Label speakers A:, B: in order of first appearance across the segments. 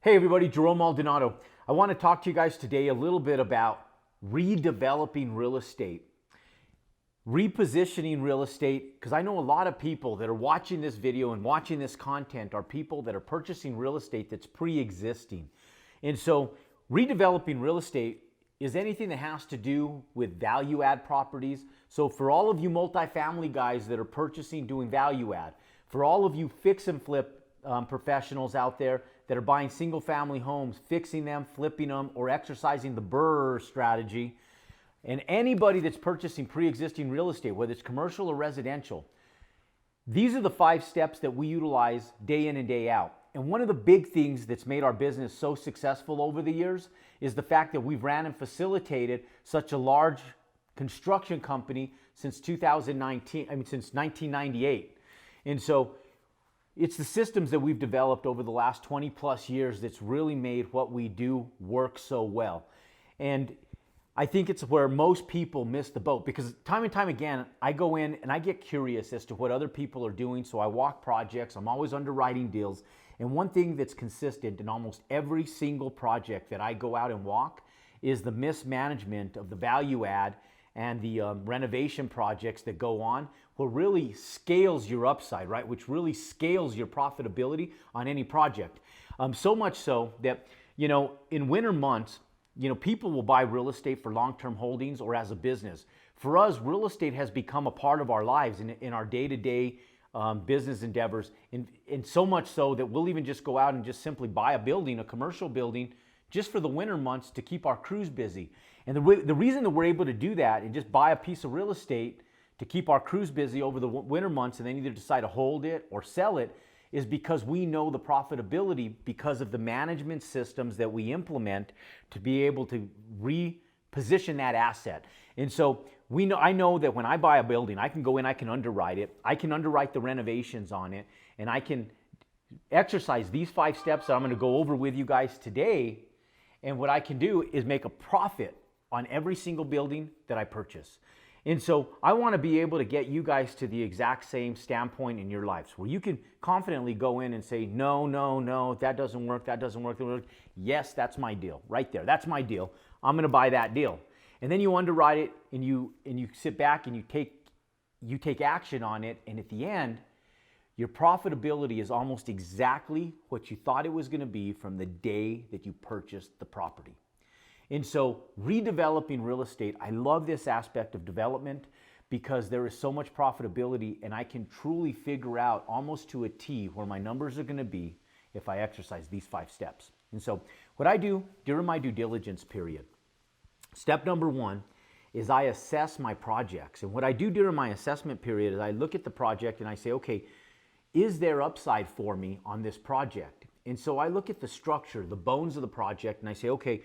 A: Hey everybody, Jerome Maldonado. I want to talk to you guys today a little bit about redeveloping real estate, repositioning real estate, because I know a lot of people that are watching this video and watching this content are people that are purchasing real estate that's pre-existing. And so redeveloping real estate is anything that has to do with value add properties. So for all of you multifamily guys that are purchasing, doing value add, for all of you fix and flip professionals out there that are buying single family homes, fixing them, flipping them, or exercising the BRRRR strategy, and anybody that's purchasing pre-existing real estate, whether it's commercial or residential, these are the 5 steps that we utilize day in and day out. And one of the big things that's made our business so successful over the years is the fact that we've ran and facilitated such a large construction company since 1998. And so it's the systems that we've developed over the last 20 plus years that's really made what we do work so well. And I think it's where most people miss the boat, because time and time again, I go in and I get curious as to what other people are doing. So I walk projects, I'm always underwriting deals. And one thing that's consistent in almost every single project that I go out and walk is the mismanagement of the value add and the renovation projects that go on, what really scales your upside, right? Which really scales your profitability on any project. So much so that, in winter months, people will buy real estate for long-term holdings or as a business. For us, real estate has become a part of our lives in our day-to-day business endeavors. And so much so that we'll even just go out and just simply buy a building, a commercial building, just for the winter months to keep our crews busy. And the reason that we're able to do that and just buy a piece of real estate to keep our crews busy over the winter months and then either decide to hold it or sell it is because we know the profitability because of the management systems that we implement to be able to reposition that asset. And so I know that when I buy a building, I can go in, I can underwrite it, I can underwrite the renovations on it, and I can exercise these 5 steps that I'm going to go over with you guys today. And what I can do is make a profit on every single building that I purchase. And so I want to be able to get you guys to the exact same standpoint in your lives where you can confidently go in and say, no, that doesn't work, that doesn't work. Yes, that's my deal right there. That's my deal. I'm going to buy that deal. And then you underwrite it and you sit back and you take action on it. And at the end, your profitability is almost exactly what you thought it was going to be from the day that you purchased the property. And so redeveloping real estate, I love this aspect of development because there is so much profitability and I can truly figure out almost to a T where my numbers are going to be if I exercise these 5 steps. And so what I do during my due diligence period, step number 1 is I assess my projects. And what I do during my assessment period is I look at the project and I say, okay, is there upside for me on this project? And so I look at the structure, the bones of the project, and I say, okay,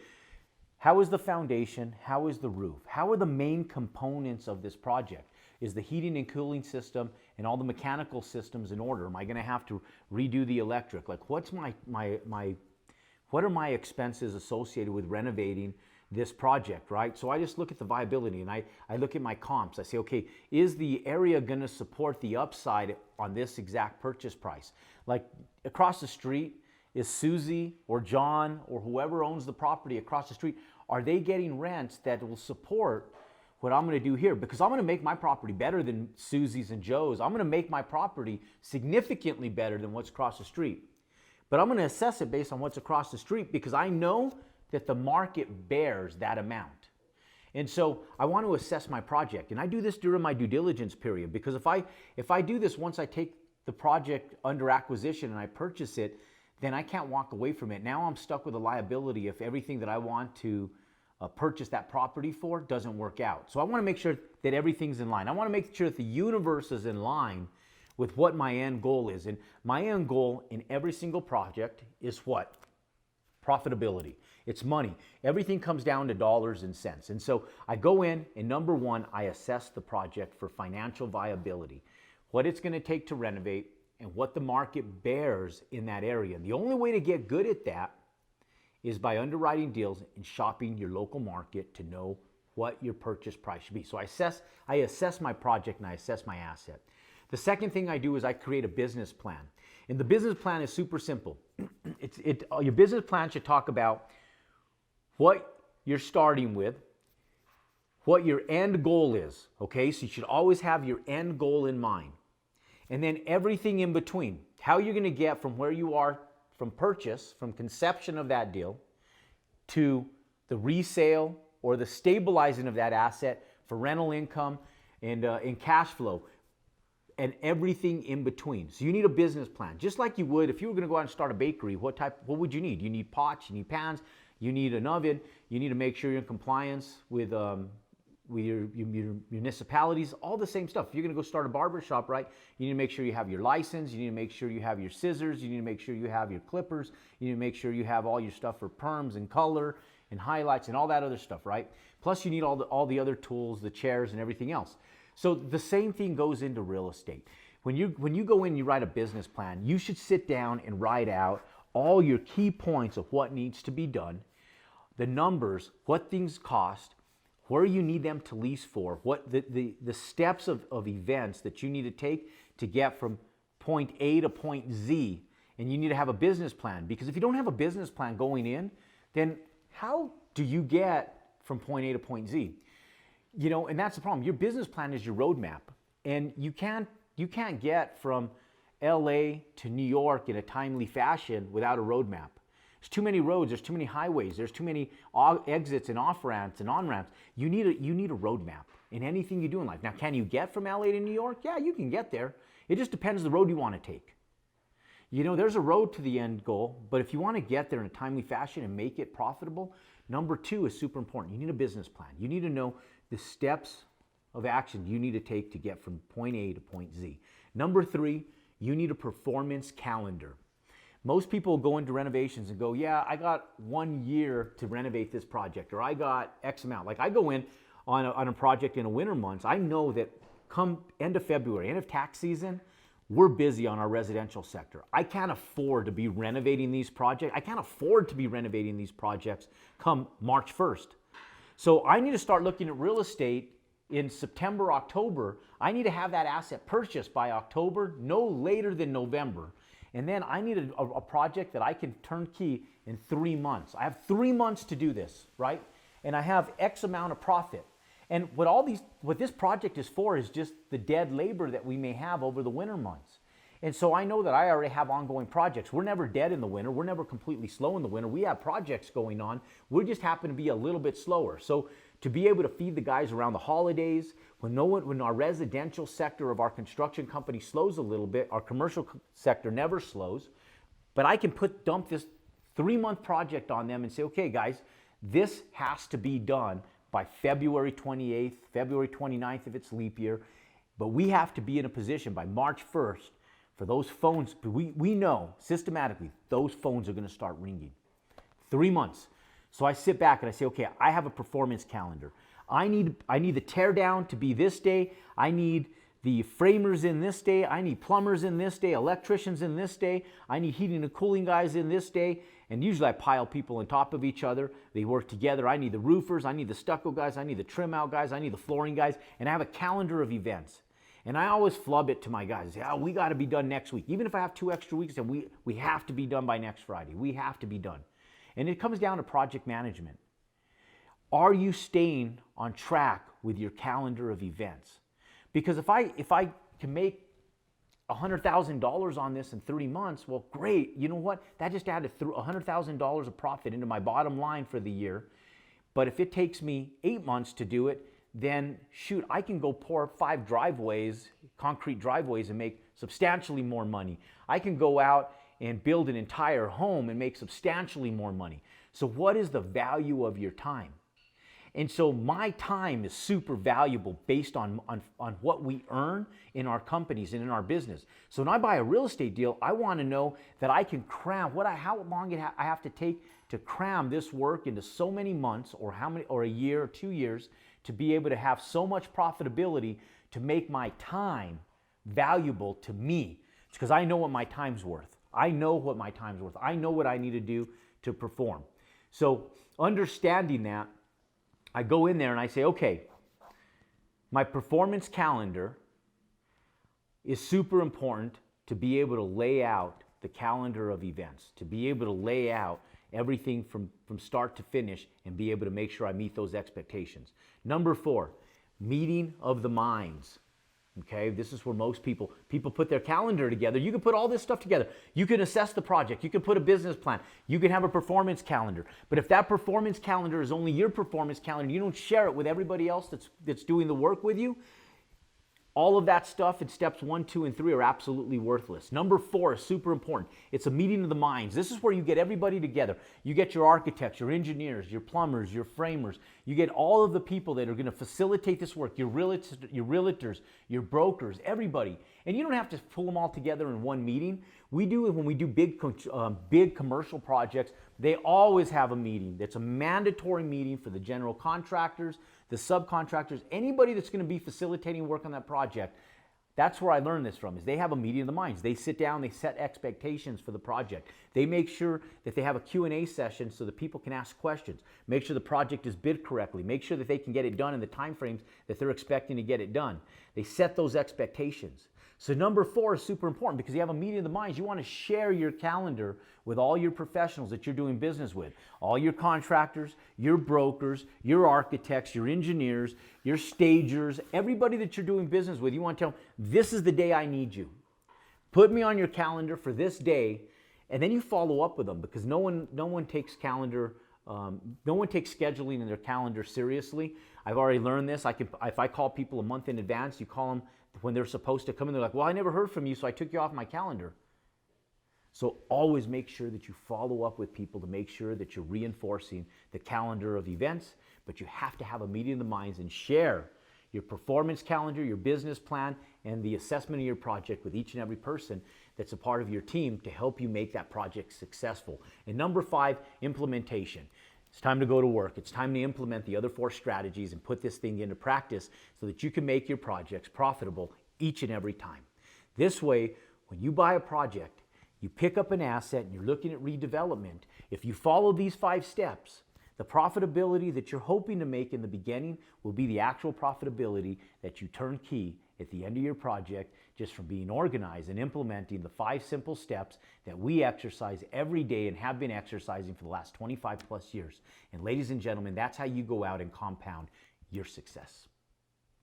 A: how is the foundation? How is the roof? How are the main components of this project? Is the heating and cooling system and all the mechanical systems in order? Am I going to have to redo the electric? Like, what are my expenses associated with renovating this project, right? So I just look at the viability and I look at my comps. I say, okay, is the area going to support the upside on this exact purchase price? Like across the street, is Susie or John or whoever owns the property across the street, are they getting rents that will support what I'm going to do here? Because I'm going to make my property better than Susie's and Joe's. I'm going to make my property significantly better than what's across the street. But I'm going to assess it based on what's across the street because I know that the market bears that amount. And so I want to assess my project. And I do this during my due diligence period because if I do this once I take the project under acquisition and I purchase it, then I can't walk away from it. Now I'm stuck with a liability if everything that I want to purchase that property for doesn't work out. So I want to make sure that everything's in line. I want to make sure that the universe is in line with what my end goal is. And my end goal in every single project is what? Profitability. It's money. Everything comes down to dollars and cents. And so I go in and number 1, I assess the project for financial viability, what it's going to take to renovate, and what the market bears in that area. And the only way to get good at that is by underwriting deals and shopping your local market to know what your purchase price should be. So I assess my project and I assess my asset. The second thing I do is I create a business plan. And the business plan is super simple. Your business plan should talk about what you're starting with, what your end goal is, okay? So you should always have your end goal in mind. And then everything in between, how you're gonna get from where you are from purchase, from conception of that deal, to the resale or the stabilizing of that asset for rental income and cash flow, and everything in between. So you need a business plan, just like you would if you were gonna go out and start a bakery. What would you need? You need pots, you need pans, you need an oven, you need to make sure you're in compliance with your municipalities, all the same stuff. If you're gonna go start a barber shop, right, you need to make sure you have your license, you need to make sure you have your scissors, you need to make sure you have your clippers, you need to make sure you have all your stuff for perms and color and highlights and all that other stuff, right? Plus you need all the other tools, the chairs and everything else. So the same thing goes into real estate. When you go in and you write a business plan, you should sit down and write out all your key points of what needs to be done, the numbers, what things cost, where you need them to lease for, what the steps of events that you need to take to get from point A to point Z. And you need to have a business plan, because if you don't have a business plan going in, then how do you get from point A to point Z? You know, and that's the problem. Your business plan is your roadmap, and you can't get from LA to New York in a timely fashion without a roadmap. There's too many roads, there's too many highways, there's too many exits and off ramps and on ramps. You need a roadmap in anything you do in life. Now, can you get from LA to New York? Yeah, you can get there. It just depends the road you want to take. You know, there's a road to the end goal, but if you want to get there in a timely fashion and make it profitable, number 2 is super important. You need a business plan. You need to know the steps of action you need to take to get from point A to point Z. Number 3, you need a performance calendar. Most people go into renovations and go, yeah, I got 1 year to renovate this project, or I got X amount. Like I go in on a project in the winter months, I know that come end of February, end of tax season, we're busy on our residential sector. I can't afford to be renovating these projects. I can't afford to be renovating these projects come March 1st. So I need to start looking at real estate in September, October. I need to have that asset purchased by October, no later than November. And then I need a project that I can turnkey in 3 months. I have 3 months to do this, right? And I have X amount of profit. And what this project is for is just the dead labor that we may have over the winter months. And so I know that I already have ongoing projects. We're never dead in the winter. We're never completely slow in the winter. We have projects going on. We just happen to be a little bit slower. So to be able to feed the guys around the holidays, when our residential sector of our construction company slows a little bit, our commercial sector never slows, but I can dump this 3-month project on them and say, okay guys, this has to be done by February 28th, February 29th if it's leap year, but we have to be in a position by March 1st for those phones. We know systematically those phones are gonna start ringing. 3 months. So I sit back and I say, okay, I have a performance calendar. I need the tear down to be this day. I need the framers in this day. I need plumbers in this day, electricians in this day. I need heating and cooling guys in this day. And usually I pile people on top of each other. They work together. I need the roofers. I need the stucco guys. I need the trim out guys. I need the flooring guys. And I have a calendar of events. And I always flub it to my guys. Yeah, we got to be done next week. Even if I have 2 extra weeks, and we have to be done by next Friday. We have to be done. And it comes down to project management. Are you staying on track with your calendar of events? Because if I can make $100,000 on this in 30 months, well, great. You know what? That just added $100,000 of profit into my bottom line for the year. But if it takes me 8 months to do it, then shoot, I can go pour 5 driveways, concrete driveways, and make substantially more money. I can go out and build an entire home and make substantially more money. So what is the value of your time? And so my time is super valuable based on what we earn in our companies and in our business. So when I buy a real estate deal, I want to know that I can cram how long I have to take to cram this work into so many months, or a year or 2 years, to be able to have so much profitability to make my time valuable to me. It's because I know what my time's worth. I know what my time's worth. I know what I need to do to perform. So understanding that, I go in there and I say, okay, my performance calendar is super important to be able to lay out the calendar of events, to be able to lay out everything from start to finish and be able to make sure I meet those expectations. Number 4, meeting of the minds. Okay, this is where most people put their calendar together. You can put all this stuff together. You can assess the project. You can put a business plan. You can have a performance calendar. But if that performance calendar is only your performance calendar, you don't share it with everybody else that's doing the work with you, all of that stuff in steps 1, 2, and 3 are absolutely worthless. Number 4 is super important. It's a meeting of the minds. This is where you get everybody together. You get your architects, your engineers, your plumbers, your framers. You get all of the people that are going to facilitate this work, your realtors, your brokers, everybody. And you don't have to pull them all together in one meeting. We do it when we do big commercial projects. They always have a meeting. That's a mandatory meeting for the general contractors, the subcontractors, anybody that's going to be facilitating work on that project. That's where I learned this from, is they have a meeting of the minds. They sit down, they set expectations for the project. They make sure that they have a Q&A session so that people can ask questions. Make sure the project is bid correctly. Make sure that they can get it done in the time frames that they're expecting to get it done. They set those expectations. So number 4 is super important because you have a meeting of the minds. You want to share your calendar with all your professionals that you're doing business with. All your contractors, your brokers, your architects, your engineers, your stagers, everybody that you're doing business with. You want to tell them, this is the day I need you. Put me on your calendar for this day, and then you follow up with them because no one takes calendar. No one takes scheduling in their calendar seriously. I've already learned this. If I call people a month in advance, you call them when they're supposed to come in, they're like, well, I never heard from you, so I took you off my calendar. So always make sure that you follow up with people to make sure that you're reinforcing the calendar of events, but you have to have a meeting of the minds and share your performance calendar, your business plan, and the assessment of your project with each and every person that's a part of your team to help you make that project successful. And number 5, implementation. It's time to go to work. It's time to implement the other 4 strategies and put this thing into practice so that you can make your projects profitable each and every time. This way, when you buy a project, you pick up an asset and you're looking at redevelopment, if you follow these 5 steps, the profitability that you're hoping to make in the beginning will be the actual profitability that you turnkey at the end of your project just from being organized and implementing the 5 simple steps that we exercise every day and have been exercising for the last 25 plus years. And ladies and gentlemen, that's how you go out and compound your success.